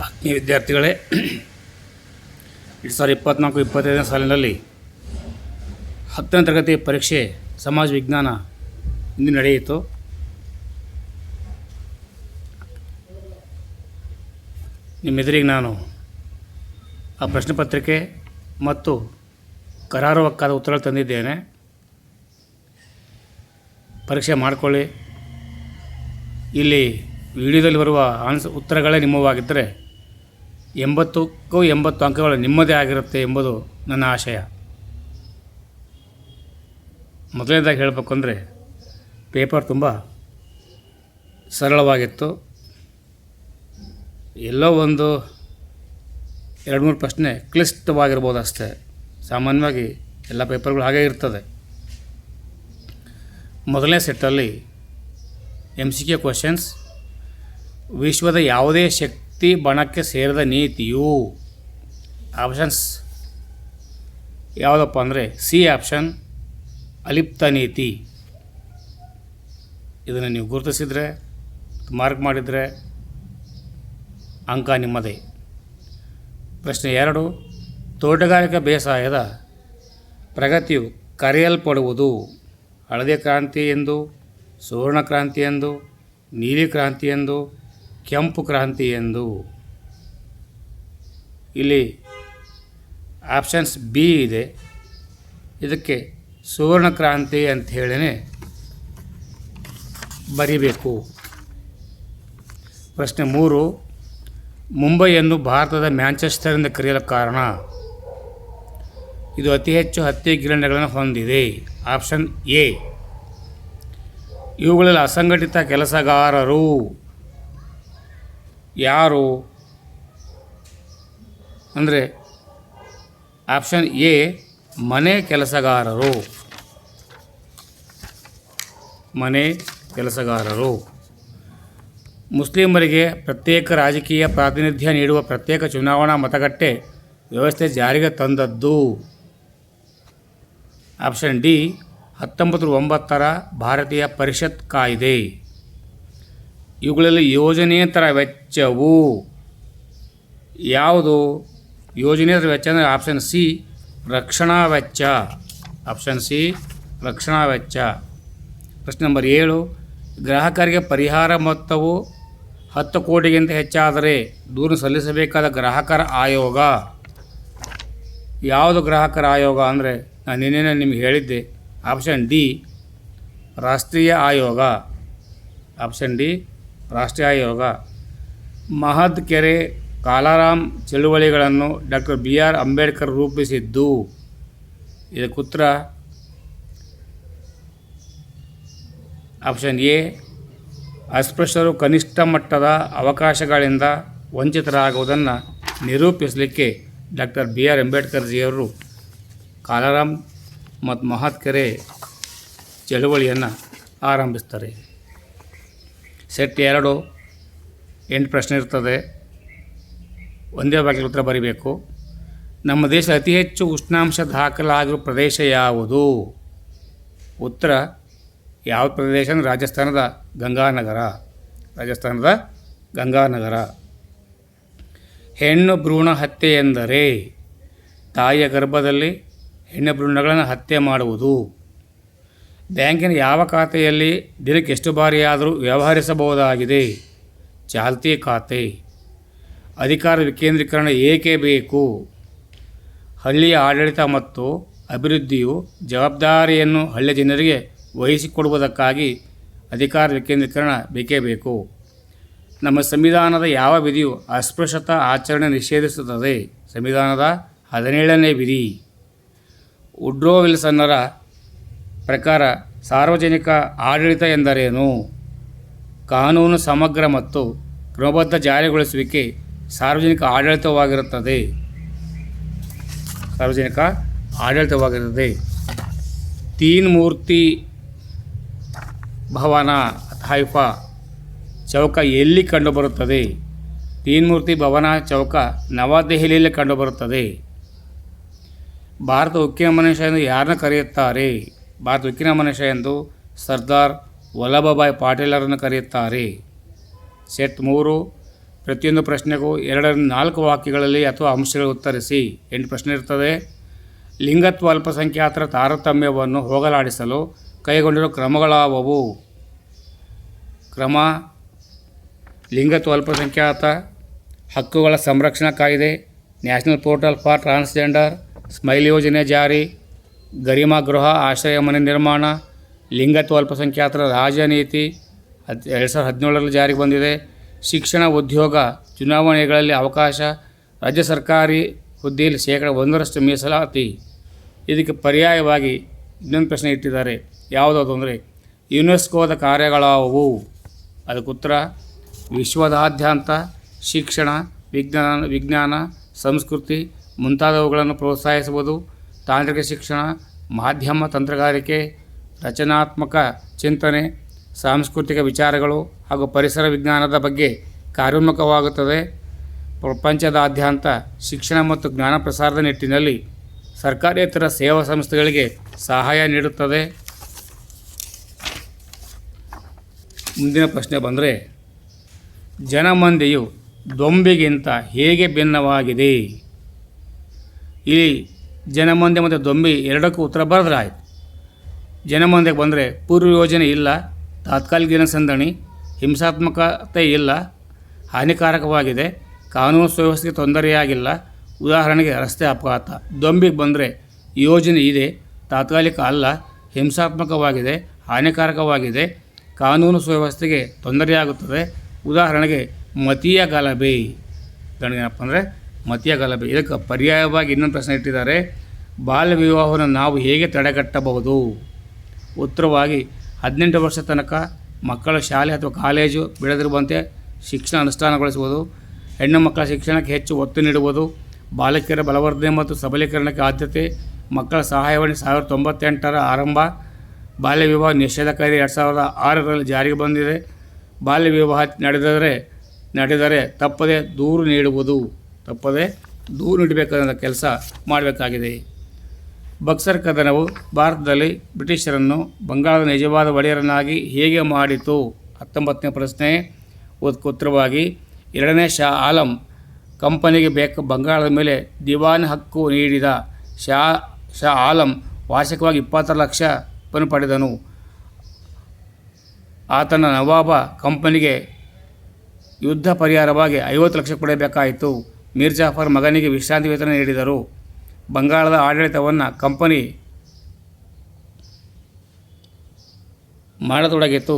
ಆತ್ಮೀಯ ವಿದ್ಯಾರ್ಥಿಗಳೇ, 2024-25ನೇ ಸಾಲಿನಲ್ಲಿ 10ನೇ ತರಗತಿ ಪರೀಕ್ಷೆ ಸಮಾಜ ವಿಜ್ಞಾನ ಇಂದು ನಡೆಯಿತು. ನಿಮ್ಮೆದುರಿಗೆ ನಾನು ಆ ಪ್ರಶ್ನೆ ಪತ್ರಿಕೆ ಮತ್ತು ಕರಾರುವಕ್ಕಾದ ಉತ್ತರಗಳು ತಂದಿದ್ದೇನೆ. ಪರೀಕ್ಷೆ ಮಾಡಿಕೊಳ್ಳಿ. ಇಲ್ಲಿ ವಿಡಿಯೋದಲ್ಲಿ ಬರುವ ಉತ್ತರಗಳೇ ನಿಮ್ಮವಾಗಿದ್ದರೆ 80ಕ್ಕೂ 80 ಅಂಕಗಳು ನಿಮ್ಮದೇ ಆಗಿರುತ್ತೆ ಎಂಬುದು ನನ್ನ ಆಶಯ. ಮೊದಲನೇದಾಗಿ ಹೇಳಬೇಕು ಅಂದರೆ ಪೇಪರ್ ತುಂಬ ಸರಳವಾಗಿತ್ತು. ಎಲ್ಲೋ ಒಂದು 2-3 ಪ್ರಶ್ನೆ ಕ್ಲಿಷ್ಟವಾಗಿರ್ಬೋದು ಅಷ್ಟೇ. ಸಾಮಾನ್ಯವಾಗಿ ಎಲ್ಲ ಪೇಪರ್ಗಳು ಹಾಗೇ ಇರ್ತದೆ. ಮೊದಲನೇ ಸೆಟ್ಟಲ್ಲಿ MCQ ಕ್ವಶನ್ಸ್. ವಿಶ್ವದ ಯಾವುದೇ ಶಕ್ತಿ ಬಣಕ್ಕೆ ಸೇರಿದ ನೀತಿಯು, ಆಪ್ಷನ್ಸ್ ಯಾವುದಪ್ಪ ಅಂದರೆ ಸಿ ಆಪ್ಷನ್, ಅಲಿಪ್ತ ನೀತಿ. ಇದನ್ನು ನೀವು ಗುರುತಿಸಿದರೆ, ಮಾರ್ಕ್ ಮಾಡಿದರೆ ಅಂಕ ನಿಮ್ಮದೇ. ಪ್ರಶ್ನೆ 2, ತೋಟಗಾರಿಕಾ ಬೇಸಾಯದ ಪ್ರಗತಿಯು ಕರೆಯಲ್ಪಡುವುದು ಹಳದಿ ಕ್ರಾಂತಿ ಎಂದು, ಸುವರ್ಣ ಕ್ರಾಂತಿ ಎಂದು, ನೀಲಿ ಕ್ರಾಂತಿ ಎಂದು, ಕೆಂಪು ಕ್ರಾಂತಿ ಎಂದು. ಇಲ್ಲಿ ಆಪ್ಷನ್ಸ್ ಬಿ ಇದೆ. ಇದಕ್ಕೆ ಸುವರ್ಣ ಕ್ರಾಂತಿ ಅಂತ ಹೇಳಿನೇ ಬರೀಬೇಕು. ಪ್ರಶ್ನೆ 3, ಮುಂಬೈಯನ್ನು ಭಾರತದ ಮ್ಯಾಂಚೆಸ್ಟರ್ ಎಂದು ಕರೆಯಲು ಕಾರಣ. ಇದು ಅತಿ ಹೆಚ್ಚು ಹತ್ತಿ ಗಿರಣಿಗಳನ್ನು ಹೊಂದಿದೆ. Option A. ಇವುಗಳಲ್ಲಿ ಅಸಂಘಟಿತ ಕೆಲಸಗಾರರು ಯಾರು ಅಂದರೆ ಆಪ್ಷನ್ ಎ, ಮನೆ ಕೆಲಸಗಾರರು. ಮನೆ ಕೆಲಸಗಾರರು. ಮುಸ್ಲಿಮರಿಗೆ ಪ್ರತ್ಯೇಕ ರಾಜಕೀಯ ಪ್ರಾತಿನಿಧ್ಯ ನೀಡುವ ಪ್ರತ್ಯೇಕ ಚುನಾವಣಾ ಮತಗಟ್ಟೆ ವ್ಯವಸ್ಥೆ ಜಾರಿಗೆ ತಂದದ್ದು. ಆಪ್ಷನ್ ಡಿ, 1909ರ ಭಾರತೀಯ ಪರಿಷತ್ ಕಾಯ್ದೆ. ಇವುಗಳಲ್ಲಿ ಯೋಜನೇತರ ವೆಚ್ಚವು ಯಾವುದು? ಯೋಜನೇತರ ವೆಚ್ಚ ಅಂದರೆ ಆಪ್ಷನ್ ಸಿ, ರಕ್ಷಣಾ ವೆಚ್ಚ. ಆಪ್ಷನ್ ಸಿ, ರಕ್ಷಣಾ ವೆಚ್ಚ. ಪ್ರಶ್ನೆ ನಂಬರ್ 7, ಗ್ರಾಹಕರಿಗೆ ಪರಿಹಾರ ಮೊತ್ತವು 10 ಕೋಟಿಗಿಂತ ಹೆಚ್ಚಾದರೆ ದೂರು ಸಲ್ಲಿಸಬೇಕಾದ ಗ್ರಾಹಕರ ಆಯೋಗ ಯಾವುದು? ಗ್ರಾಹಕರ ಆಯೋಗ ಅಂದರೆ ನಾನು ನಿನ್ನೆ ನಿಮಗೆ ಹೇಳಿದ್ದೆ. ಆಪ್ಷನ್ ಡಿ, ರಾಷ್ಟ್ರೀಯ ಆಯೋಗ. ಆಪ್ಷನ್ ಡಿ, ರಾಷ್ಟ್ರೀಯ ಆಯೋಗ. ಮಹದ್ ಕೆರೆ ಕಾಲಾರಾಮ್ ಚಳುವಳಿಗಳನ್ನು ಡಾಕ್ಟರ್ BR ಅಂಬೇಡ್ಕರ್ ರೂಪಿಸಿದ್ದು. ಇದಕ್ಕುತ್ತರ ಆಪ್ಷನ್ ಎ, ಅಸ್ಪೃಶ್ಯರು ಕನಿಷ್ಠ ಮಟ್ಟದ ಅವಕಾಶಗಳಿಂದ ವಂಚಿತರಾಗುವುದನ್ನು ನಿರೂಪಿಸಲಿಕ್ಕೆ ಡಾಕ್ಟರ್ BR ಅಂಬೇಡ್ಕರ್ ಜಿಯವರು ಕಾಲಾರಾಮ್ ಮತ್ತು ಮಹದ್ ಕೆರೆ ಚಳುವಳಿಯನ್ನು ಆರಂಭಿಸ್ತಾರೆ. ಸೆಟ್ 2, 8 ಪ್ರಶ್ನೆ ಇರ್ತದೆ. ಒಂದೇ ಬಾಗಿಲು ಉತ್ತರ ಬರೀಬೇಕು. ನಮ್ಮ ದೇಶ ಅತಿ ಹೆಚ್ಚು ಉಷ್ಣಾಂಶ ದಾಖಲಾಗಿರುವ ಪ್ರದೇಶ ಯಾವುದು? ಉತ್ತರ ಯಾವ ಪ್ರದೇಶ ಅಂದರೆ ರಾಜಸ್ಥಾನದ ಗಂಗಾನಗರ. ರಾಜಸ್ಥಾನದ ಗಂಗಾನಗರ. ಹೆಣ್ಣು ಭ್ರೂಣ ಹತ್ಯೆ ಎಂದರೆ ತಾಯಿಯ ಗರ್ಭದಲ್ಲಿ ಹೆಣ್ಣು ಭ್ರೂಣಗಳನ್ನು ಹತ್ಯೆ ಮಾಡುವುದು. ಬ್ಯಾಂಕಿನ ಯಾವ ಖಾತೆಯಲ್ಲಿ ದಿನಕ್ಕೆ ಎಷ್ಟು ಬಾರಿಯಾದರೂ ವ್ಯವಹರಿಸಬಹುದಾಗಿದೆ? ಚಾಲ್ತಿ ಖಾತೆ. ಅಧಿಕಾರ ವಿಕೇಂದ್ರೀಕರಣ ಏಕೆ ಬೇಕು? ಹಳ್ಳಿಯ ಆಡಳಿತ ಮತ್ತು ಅಭಿವೃದ್ಧಿಯು ಜವಾಬ್ದಾರಿಯನ್ನು ಹಳ್ಳಿಯ ಜನರಿಗೆ ವಹಿಸಿಕೊಡುವುದಕ್ಕಾಗಿ ಅಧಿಕಾರ ವಿಕೇಂದ್ರೀಕರಣ ಬೇಕೇ ಬೇಕು. ನಮ್ಮ ಸಂವಿಧಾನದ ಯಾವ ವಿಧಿಯು ಅಸ್ಪೃಶ್ಯತಾ ಆಚರಣೆ ನಿಷೇಧಿಸುತ್ತದೆ? ಸಂವಿಧಾನದ 17ನೇ ವಿಧಿ. ವುಡ್ರೋ ವಿಲ್ಸನ್ನರ ಪ್ರಕಾರ ಸಾರ್ವಜನಿಕ ಆಡಳಿತ ಎಂದರೇನು? ಕಾನೂನು ಸಮಗ್ರ ಮತ್ತು ಕ್ರಮಬದ್ಧ ಜಾರಿಗೊಳಿಸುವಿಕೆ ಸಾರ್ವಜನಿಕ ಆಡಳಿತವಾಗಿರುತ್ತದೆ. ಸಾರ್ವಜನಿಕ ಆಡಳಿತವಾಗಿರುತ್ತದೆ. ತೀನ್ ಮೂರ್ತಿ ಭವನ ಹೈಫಾ ಚೌಕ ಎಲ್ಲಿ ಕಂಡುಬರುತ್ತದೆ? ತೀನ್ ಮೂರ್ತಿ ಭವನ ಚೌಕ ನವದೆಹಲಿಯಲ್ಲಿ ಕಂಡುಬರುತ್ತದೆ. ಭಾರತ ಉಕ್ಕಿನ ಮನುಷ್ಯ ಎಂದು ಯಾರನ್ನು ಕರೆಯುತ್ತಾರೆ? ಭಾರತ ಉಕ್ಕಿನ ಮನುಷ್ಯ ಎಂದು ಸರ್ದಾರ್ ವಲ್ಲಭಭಾಯ್ ಪಾಟೀಲರನ್ನು ಕರೆಯುತ್ತಾರೆ. ಸೆಟ್ 3, ಪ್ರತಿಯೊಂದು ಪ್ರಶ್ನೆಗೂ 2-4 ವಾಕ್ಯಗಳಲ್ಲಿ ಅಥವಾ ಅಂಶಗಳು ಉತ್ತರಿಸಿ. 8 ಪ್ರಶ್ನೆ ಇರ್ತದೆ. ಲಿಂಗತ್ವ ಅಲ್ಪಸಂಖ್ಯಾತರ ತಾರತಮ್ಯವನ್ನು ಹೋಗಲಾಡಿಸಲು ಕೈಗೊಂಡಿರುವ ಕ್ರಮಗಳಾವವು? ಕ್ರಮ: ಲಿಂಗತ್ವ ಅಲ್ಪಸಂಖ್ಯಾತ ಹಕ್ಕುಗಳ ಸಂರಕ್ಷಣಾ ಕಾಯ್ದೆ, national portal for transgender, smile ಯೋಜನೆ ಜಾರಿ, ಗರಿಮಾ ಗೃಹ ಆಶ್ರಯ ಮನೆ ನಿರ್ಮಾಣ, ಲಿಂಗತ್ವ ಅಲ್ಪಸಂಖ್ಯಾತರ ರಾಜನೀತಿ 2017ರಲ್ಲಿ ಜಾರಿಗೆ ಬಂದಿದೆ, ಶಿಕ್ಷಣ, ಉದ್ಯೋಗ, ಚುನಾವಣೆಗಳಲ್ಲಿ ಅವಕಾಶ, ರಾಜ್ಯ ಸರ್ಕಾರಿ ಹುದ್ದೆಯಲ್ಲಿ 1% ಮೀಸಲಾತಿ. ಇದಕ್ಕೆ ಪರ್ಯಾಯವಾಗಿ ಇನ್ನೊಂದು ಪ್ರಶ್ನೆ ಇಟ್ಟಿದ್ದಾರೆ. ಯಾವುದಾದ್ರು ಅಂದರೆ ಯುನೆಸ್ಕೋದ ಕಾರ್ಯಗಳಾವವು? ಅದಕ್ಕೆ ಉತ್ತರ: ವಿಶ್ವದಾದ್ಯಂತ ಶಿಕ್ಷಣ, ವಿಜ್ಞಾನ, ಸಂಸ್ಕೃತಿ ಮುಂತಾದವುಗಳನ್ನು ಪ್ರೋತ್ಸಾಹಿಸುವುದು, ತಾಂತ್ರಿಕ ಶಿಕ್ಷಣ, ಮಾಧ್ಯಮ ತಂತ್ರಗಾರಿಕೆ, ರಚನಾತ್ಮಕ ಚಿಂತನೆ, ಸಾಂಸ್ಕೃತಿಕ ವಿಚಾರಗಳು ಹಾಗೂ ಪರಿಸರ ವಿಜ್ಞಾನದ ಬಗ್ಗೆ ಕಾರ್ಯೋನ್ಮುಖವಾಗುತ್ತದೆ. ಪ್ರಪಂಚದಾದ್ಯಂತ ಶಿಕ್ಷಣ ಮತ್ತು ಜ್ಞಾನ ಪ್ರಸಾರದ ನಿಟ್ಟಿನಲ್ಲಿ ಸರ್ಕಾರೇತರ ಸೇವಾ ಸಂಸ್ಥೆಗಳಿಗೆ ಸಹಾಯ ನೀಡುತ್ತದೆ. ಮುಂದಿನ ಪ್ರಶ್ನೆ ಬಂದರೆ, ಜನಮಂದಿಯು ದೊಂಬಿಗಿಂತ ಹೇಗೆ ಭಿನ್ನವಾಗಿದೆ? ಇಲ್ಲಿ ಜನಮಂದಿ ಮತ್ತು ದೊಂಬಿ ಎರಡಕ್ಕೂ ಉತ್ತರ ಬರೆದ್ರೆ ಆಯಿತು. ಜನಮಂದಿಗೆ ಬಂದರೆ ಪೂರ್ವ ಯೋಜನೆ ಇಲ್ಲ, ತಾತ್ಕಾಲಿಕ ಜನಸಂದಣಿ, ಹಿಂಸಾತ್ಮಕತೆ ಇಲ್ಲ, ಹಾನಿಕಾರಕವಾಗಿದೆ, ಕಾನೂನು ಸುವ್ಯವಸ್ಥೆಗೆ ತೊಂದರೆಯಾಗಿಲ್ಲ, ಉದಾಹರಣೆಗೆ ರಸ್ತೆ ಅಪಘಾತ. ದೊಂಬಿಗೆ ಬಂದರೆ ಯೋಜನೆ ಇದೆ, ತಾತ್ಕಾಲಿಕ ಅಲ್ಲ, ಹಿಂಸಾತ್ಮಕವಾಗಿದೆ, ಹಾನಿಕಾರಕವಾಗಿದೆ, ಕಾನೂನು ಸುವ್ಯವಸ್ಥೆಗೆ ತೊಂದರೆಯಾಗುತ್ತದೆ, ಉದಾಹರಣೆಗೆ ಮತೀಯ ಗಲಭೆ. ಏನಪ್ಪ ಅಂದರೆ ಮತೀಯ ಗಲಭೆ. ಇದಕ್ಕೆ ಪರ್ಯಾಯವಾಗಿ ಇನ್ನೊಂದು ಪ್ರಶ್ನೆ ಇಟ್ಟಿದ್ದಾರೆ. ಬಾಲ್ಯ ವಿವಾಹವನ್ನು ನಾವು ಹೇಗೆ ತಡೆಗಟ್ಟಬಹುದು? ಉತ್ತರವಾಗಿ 18 ವರ್ಷ ತನಕ ಮಕ್ಕಳ ಶಾಲೆ ಅಥವಾ ಕಾಲೇಜು ಬಿಡದಿರುವಂತೆ ಶಿಕ್ಷಣ ಅನುಷ್ಠಾನಗೊಳಿಸುವುದು, ಹೆಣ್ಣು ಮಕ್ಕಳ ಶಿಕ್ಷಣಕ್ಕೆ ಹೆಚ್ಚು ಒತ್ತು ನೀಡುವುದು, ಬಾಲಕಿಯರ ಬಲವರ್ಧನೆ ಮತ್ತು ಸಬಲೀಕರಣಕ್ಕೆ ಆದ್ಯತೆ, ಮಕ್ಕಳ ಸಹಾಯವಾಣಿ 1998ರ ಆರಂಭ, ಬಾಲ್ಯ ವಿವಾಹ ನಿಷೇಧ ಕಾಯ್ದೆ 2006ರಲ್ಲಿ ಜಾರಿಗೆ ಬಂದಿದೆ. ಬಾಲ್ಯ ವಿವಾಹ ನಡೆದರೆ ತಪ್ಪದೇ ದೂರು ನೀಡಬೇಕಾದ ಕೆಲಸ ಮಾಡಬೇಕಾಗಿದೆ. ಬಕ್ಸರ್ ಕದನವು ಭಾರತದಲ್ಲಿ ಬ್ರಿಟಿಷರನ್ನು ಬಂಗಾಳದ ನಿಜವಾದ ಒಡೆಯರನ್ನಾಗಿ ಹೇಗೆ ಮಾಡಿತು? 19ನೇ ಪ್ರಶ್ನೆ. ಉತ್ತರವಾಗಿ 2ನೇ ಶಾ ಆಲಂ ಕಂಪನಿಗೆ ಬಂಗಾಳದ ಮೇಲೆ ದಿವಾನಿ ಹಕ್ಕು ನೀಡಿದ. ಶಾ ಆಲಂ ವಾರ್ಷಿಕವಾಗಿ 20 ಲಕ್ಷ ಪಡೆದನು. ಆತನ ನವಾಬ ಕಂಪನಿಗೆ ಯುದ್ಧ ಪರಿಹಾರವಾಗಿ 50 ಲಕ್ಷ ಕೊಡಬೇಕಾಯಿತು. ಮೀರ್ ಜಾಫರ್ ಮಗನಿಗೆ ವಿಶ್ರಾಂತಿ ವೇತನ ನೀಡಿದರು. ಬಂಗಾಳದ ಆಡಳಿತವನ್ನು ಕಂಪನಿ ಮಾಡತೊಡಗಿತು.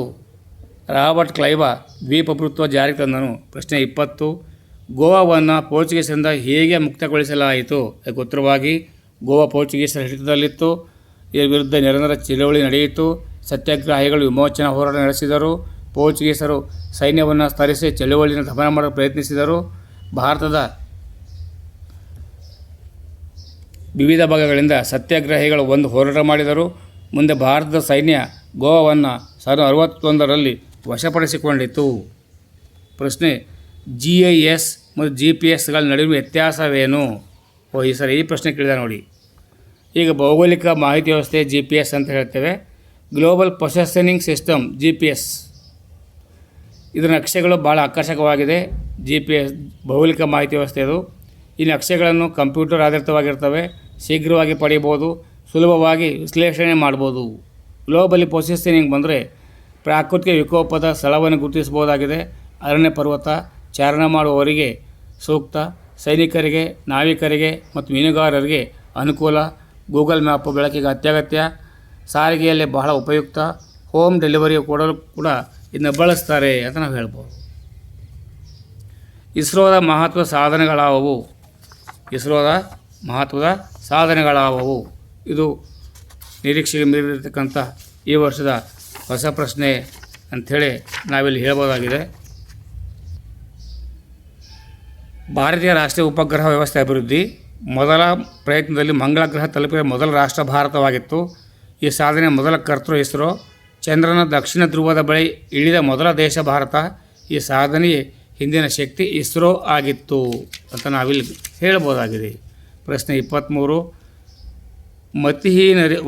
ರಾಬರ್ಟ್ ಕ್ಲೈವ ದ್ವೀಪಪ್ರಭುತ್ವ ಜಾರಿಗೆ ತಂದನು. ಪ್ರಶ್ನೆ 20. ಗೋವಾವನ್ನು ಪೋರ್ಚುಗೀಸರಿಂದ ಹೇಗೆ ಮುಕ್ತಗೊಳಿಸಲಾಯಿತು? ಅದಕ್ಕೆ ಉತ್ತರವಾಗಿ ಗೋವಾ ಪೋರ್ಚುಗೀಸರ ಹಿಡಿತದಲ್ಲಿತ್ತು. ಇದರ ವಿರುದ್ಧ ನಿರಂತರ ಚಳವಳಿ ನಡೆಯಿತು. ಸತ್ಯಾಗ್ರಹಿಗಳು ವಿಮೋಚನಾ ಹೋರಾಟ ನಡೆಸಿದರು. ಪೋರ್ಚುಗೀಸರು ಸೈನ್ಯವನ್ನು ಸ್ತರಿಸಿ ಚಳವಳಿಯನ್ನು ದಮನ ಮಾಡಲು ಪ್ರಯತ್ನಿಸಿದರು. ಭಾರತದ ವಿವಿಧ ಭಾಗಗಳಿಂದ ಸತ್ಯಾಗ್ರಹಿಗಳು ಒಂದು ಹೋರಾಟ ಮಾಡಿದರು. ಮುಂದೆ ಭಾರತದ ಸೈನ್ಯ ಗೋವಾವನ್ನು 1961ರಲ್ಲಿ ವಶಪಡಿಸಿಕೊಂಡಿತು. ಪ್ರಶ್ನೆ: GIS ಮತ್ತು GPS ನಡುವಿನ ವ್ಯತ್ಯಾಸವೇನು? ಈ ಪ್ರಶ್ನೆ ಕೇಳಿದ ನೋಡಿ. ಈಗ ಭೌಗೋಳಿಕ ಮಾಹಿತಿ ವ್ಯವಸ್ಥೆ GPS ಅಂತ ಹೇಳ್ತೇವೆ. Global positioning system GPS. ಇದರ ನಕ್ಷೆಗಳು ಭಾಳ ಆಕರ್ಷಕವಾಗಿದೆ. GPS ಭೌಗೋಳಿಕ ಮಾಹಿತಿ ವ್ಯವಸ್ಥೆ ಇದು. ಈ ನಕ್ಷೆಗಳನ್ನು ಕಂಪ್ಯೂಟರ್ ಆಧಾರಿತವಾಗಿರ್ತವೆ. ಶೀಘ್ರವಾಗಿ ಪಡೆಯಬಹುದು, ಸುಲಭವಾಗಿ ವಿಶ್ಲೇಷಣೆ ಮಾಡ್ಬೋದು. ಗ್ಲೋಬಲಿ ಪೊಸಿಷನಿಂಗ್ ಬಂದರೆ ಪ್ರಾಕೃತಿಕ ವಿಕೋಪದ ಸ್ಥಳವನ್ನು ಗುರುತಿಸಬಹುದಾಗಿದೆ. ಅರಣ್ಯ ಪರ್ವತ ಚಾರಣ ಮಾಡುವವರಿಗೆ ಸೂಕ್ತ, ಸೈನಿಕರಿಗೆ, ನಾವಿಕರಿಗೆ ಮತ್ತು ಮೀನುಗಾರರಿಗೆ ಅನುಕೂಲ. ಗೂಗಲ್ ಮ್ಯಾಪ್ ಬೆಳಕಿಗೆ ಅತ್ಯಗತ್ಯ, ಸಾರಿಗೆಯಲ್ಲಿ ಬಹಳ ಉಪಯುಕ್ತ, ಹೋಮ್ ಡೆಲಿವರಿ ಕೊಡಲು ಕೂಡ ಇದನ್ನು ಬಳಸ್ತಾರೆ ಅಂತ ನಾವು ಹೇಳ್ಬೋದು. ಇಸ್ರೋದ ಮಹತ್ವದ ಸಾಧನೆಗಳಾವವು? ಇದು ನಿರೀಕ್ಷೆಗೆ ಮೀರಿರ್ತಕ್ಕಂಥ ಈ ವರ್ಷದ ಹೊಸ ಪ್ರಶ್ನೆ ಅಂಥೇಳಿ ನಾವಿಲ್ಲಿ ಹೇಳ್ಬೋದಾಗಿದೆ. ಭಾರತೀಯ ರಾಷ್ಟ್ರೀಯ ಉಪಗ್ರಹ ವ್ಯವಸ್ಥೆ ಅಭಿವೃದ್ಧಿ. ಮೊದಲ ಪ್ರಯತ್ನದಲ್ಲಿ ಮಂಗಳ ಗ್ರಹ ತಲುಪಿದ ಮೊದಲ ರಾಷ್ಟ್ರ ಭಾರತವಾಗಿತ್ತು. ಈ ಸಾಧನೆ ಮೊದಲ ಕರ್ತೃ ಇಸ್ರೋ. ಚಂದ್ರನ ದಕ್ಷಿಣ ಧ್ರುವದ ಬಳಿ ಇಳಿದ ಮೊದಲ ದೇಶ ಭಾರತ. ಈ ಸಾಧನೆಯೇ ಹಿಂದಿನ ಶಕ್ತಿ ಇಸ್ರೋ ಆಗಿತ್ತು ಅಂತ ನಾವಿಲ್ಲಿ ಹೇಳ್ಬೋದಾಗಿದೆ. ಪ್ರಶ್ನೆ 23.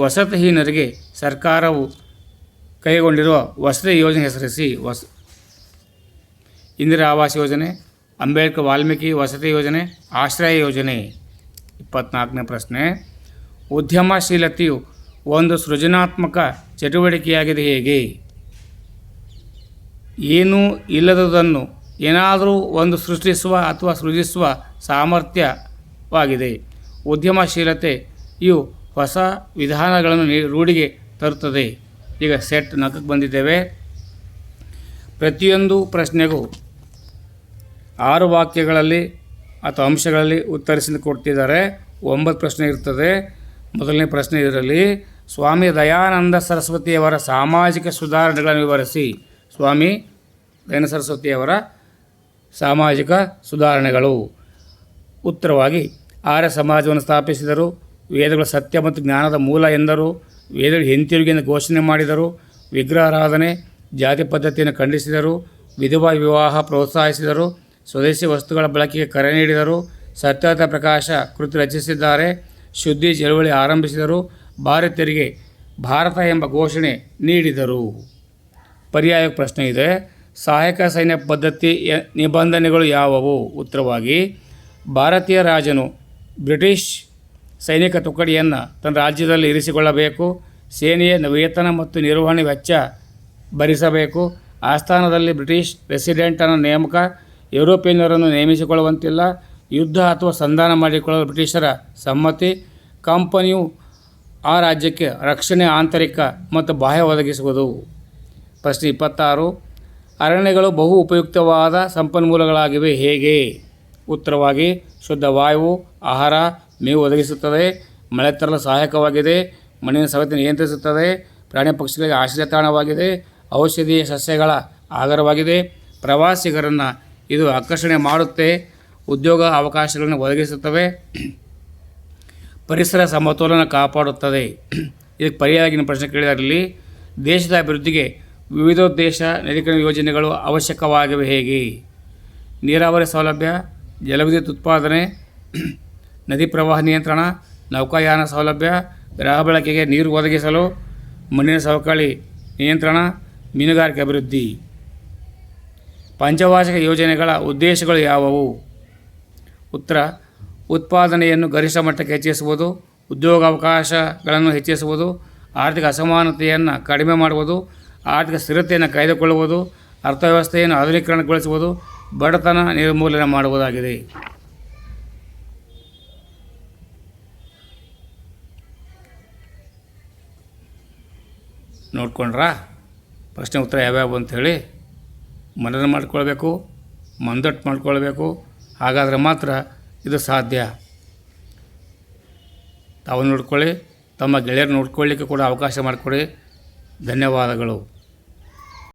ವಸತಿಹೀನರಿಗೆ ಸರ್ಕಾರವು ಕೈಗೊಂಡಿರುವ ವಸತಿ ಯೋಜನೆ ಹೆಸರಿಸಿ. ಇಂದಿರಾ ಆವಾಸ್ ಯೋಜನೆ, ಅಂಬೇಡ್ಕರ್ ವಾಲ್ಮೀಕಿ ವಸತಿ ಯೋಜನೆ, ಆಶ್ರಯ ಯೋಜನೆ. 24ನೇ ಪ್ರಶ್ನೆ, ಉದ್ಯಮಶೀಲತೆಯು ಒಂದು ಸೃಜನಾತ್ಮಕ ಚಟುವಟಿಕೆಯಾಗಿದೆ ಹೇಗೆ? ಏನೂ ಇಲ್ಲದುದನ್ನು ಏನಾದರೂ ಒಂದು ಸೃಷ್ಟಿಸುವ ಅಥವಾ ಸೃಜಿಸುವ ಸಾಮರ್ಥ್ಯವಾಗಿದೆ. ಉದ್ಯಮಶೀಲತೆಯು ಹೊಸ ವಿಧಾನಗಳನ್ನು ರೂಢಿಗೆ ತರುತ್ತದೆ. ಈಗ ಸೆಟ್ 4ಕ್ಕೆ ಬಂದಿದ್ದೇವೆ. ಪ್ರತಿಯೊಂದು ಪ್ರಶ್ನೆಗೂ 6 ವಾಕ್ಯಗಳಲ್ಲಿ ಅಥವಾ ಅಂಶಗಳಲ್ಲಿ ಉತ್ತರಿಸಿ ಕೊಡ್ತಿದ್ದಾರೆ. 9 ಪ್ರಶ್ನೆ ಇರ್ತದೆ. ಮೊದಲನೇ ಪ್ರಶ್ನೆ ಇದರಲ್ಲಿ ಸ್ವಾಮಿ ದಯಾನಂದ ಸರಸ್ವತಿಯವರ ಸಾಮಾಜಿಕ ಸುಧಾರಣೆಗಳನ್ನು ವಿವರಿಸಿ. ಸ್ವಾಮಿ ದಯಾನಂದ ಸರಸ್ವತಿಯವರ ಸಾಮಾಜಿಕ ಸುಧಾರಣೆಗಳು. ಉತ್ತರವಾಗಿ ಆರ್ಯ ಸಮಾಜವನ್ನು ಸ್ಥಾಪಿಸಿದರು, ವೇದಗಳ ಸತ್ಯ ಮತ್ತು ಜ್ಞಾನದ ಮೂಲ ಎಂದರು, ವೇದಗಳು ಹಿಂತಿರುಗಿ ಘೋಷಣೆ ಮಾಡಿದರು, ವಿಗ್ರಹಾರಾಧನೆ ಜಾತಿ ಪದ್ಧತಿಯನ್ನು ಖಂಡಿಸಿದರು, ವಿಧವಾ ವಿವಾಹ ಪ್ರೋತ್ಸಾಹಿಸಿದರು, ಸ್ವದೇಶಿ ವಸ್ತುಗಳ ಬಳಕೆಗೆ ಕರೆ ನೀಡಿದರು, ಸತ್ಯದ ಪ್ರಕಾಶ ಕೃತಿ ರಚಿಸಿದ್ದಾರೆ, ಶುದ್ಧಿ ಚಳವಳಿ ಆರಂಭಿಸಿದರು, ಭಾರತೀಯರಿಗೆ ಭಾರತ ಎಂಬ ಘೋಷಣೆ ನೀಡಿದರು. ಪರ್ಯಾಯ ಪ್ರಶ್ನೆ ಇದೆ. ಸಹಾಯಕ ಸೈನ್ಯ ಪದ್ಧತಿ ನಿಬಂಧನೆಗಳು ಯಾವುವು? ಉತ್ತರವಾಗಿ ಭಾರತೀಯ ರಾಜನು ಬ್ರಿಟಿಷ್ ಸೈನಿಕ ತುಕಡಿಯನ್ನು ತನ್ನ ರಾಜ್ಯದಲ್ಲಿ ಇರಿಸಿಕೊಳ್ಳಬೇಕು, ಸೇನೆಯ ವೇತನ ಮತ್ತು ನಿರ್ವಹಣೆ ವೆಚ್ಚ ಭರಿಸಬೇಕು, ಆಸ್ಥಾನದಲ್ಲಿ ಬ್ರಿಟಿಷ್ ರೆಸಿಡೆಂಟನ್ನು ನೇಮಕ, ಯುರೋಪಿಯನ್ನರನ್ನು ನೇಮಿಸಿಕೊಳ್ಳುವಂತಿಲ್ಲ, ಯುದ್ಧ ಅಥವಾ ಸಂಧಾನ ಮಾಡಿಕೊಳ್ಳಲು ಬ್ರಿಟಿಷರ ಸಮ್ಮತಿ, ಕಂಪನಿಯು ಆ ರಾಜ್ಯಕ್ಕೆ ರಕ್ಷಣೆ ಆಂತರಿಕ ಮತ್ತು ಬಾಹ್ಯ ಒದಗಿಸುವುದು. ಪ್ರಶ್ನೆ 26, ಅರಣ್ಯಗಳು ಬಹು ಉಪಯುಕ್ತವಾದ ಸಂಪನ್ಮೂಲಗಳಾಗಿವೆ ಹೇಗೆ? ಉತ್ತರವಾಗಿ ಶುದ್ಧ ವಾಯು, ಆಹಾರ, ಮೇವು ಒದಗಿಸುತ್ತದೆ, ಮಳೆ ತರಲು ಸಹಾಯಕವಾಗಿದೆ, ಮಣ್ಣಿನ ಸವೆತ ನಿಯಂತ್ರಿಸುತ್ತದೆ, ಪ್ರಾಣಿ ಪಕ್ಷಿಗಳಿಗೆ ಆಶ್ರಯ ತಾಣವಾಗಿದೆ, ಔಷಧೀಯ ಸಸ್ಯಗಳ ಆಗರವಾಗಿದೆ, ಪ್ರವಾಸಿಗರನ್ನು ಇದು ಆಕರ್ಷಣೆ ಮಾಡುತ್ತೆ, ಉದ್ಯೋಗ ಅವಕಾಶಗಳನ್ನು ಒದಗಿಸುತ್ತವೆ, ಪರಿಸರ ಸಮತೋಲನ ಕಾಪಾಡುತ್ತದೆ. ಇದಕ್ಕೆ ಪರ್ಯಾಯವಾಗಿನ ಪ್ರಶ್ನೆ ಕೇಳಿದಲ್ಲಿ ದೇಶದ ಅಭಿವೃದ್ಧಿಗೆ ವಿವಿಧೋದ್ದೇಶ ನವೀಕರಣ ಯೋಜನೆಗಳು ಅವಶ್ಯಕವಾಗಿವೆ ಹೇಗೆ? ನೀರಾವರಿ ಸೌಲಭ್ಯ, ಜಲವಿದ್ಯುತ್ ಉತ್ಪಾದನೆ, ನದಿ ಪ್ರವಾಹ ನಿಯಂತ್ರಣ, ನೌಕಾಯಾನ ಸೌಲಭ್ಯ, ಗೃಹ ಬಳಕೆಗೆ ನೀರು ಒದಗಿಸಲು, ಮಣ್ಣಿನ ಸವಕಳಿ ನಿಯಂತ್ರಣ, ಮೀನುಗಾರಿಕೆ ಅಭಿವೃದ್ಧಿ. ಪಂಚವಾರ್ಷಿಕ ಯೋಜನೆಗಳ ಉದ್ದೇಶಗಳು ಯಾವುವು? ಉತ್ತರ ಉತ್ಪಾದನೆಯನ್ನು ಗರಿಷ್ಠ ಮಟ್ಟಕ್ಕೆ ಹೆಚ್ಚಿಸುವುದು, ಉದ್ಯೋಗಾವಕಾಶಗಳನ್ನು ಹೆಚ್ಚಿಸುವುದು, ಆರ್ಥಿಕ ಅಸಮಾನತೆಯನ್ನು ಕಡಿಮೆ ಮಾಡುವುದು, ಆರ್ಥಿಕ ಸ್ಥಿರತೆಯನ್ನು ಕಾಯ್ದುಕೊಳ್ಳುವುದು, ಅರ್ಥವ್ಯವಸ್ಥೆಯನ್ನು ಆಧುನೀಕರಣಗೊಳಿಸುವುದು, ಬಡತನ ನಿರ್ಮೂಲನೆ ಮಾಡುವುದಾಗಿದೆ. ನೋಡ್ಕೊಂಡ್ರಾ ಪ್ರಶ್ನೆ ಉತ್ತರ ಯಾವ್ಯಾವು ಅಂಥೇಳಿ? ಮನನ ಮಾಡ್ಕೊಳ್ಬೇಕು, ಮಂದಟ್ಟು ಮಾಡ್ಕೊಳ್ಬೇಕು. ಹಾಗಾದರೆ ಮಾತ್ರ ಇದು ಸಾಧ್ಯ. ತಾವು ನೋಡ್ಕೊಳ್ಳಿ, ತಮ್ಮ ಗೆಳೆಯರು ನೋಡ್ಕೊಳ್ಳಿಕ್ಕೆ ಕೂಡ ಅವಕಾಶ ಮಾಡಿಕೊಡಿ. ಧನ್ಯವಾದಗಳು.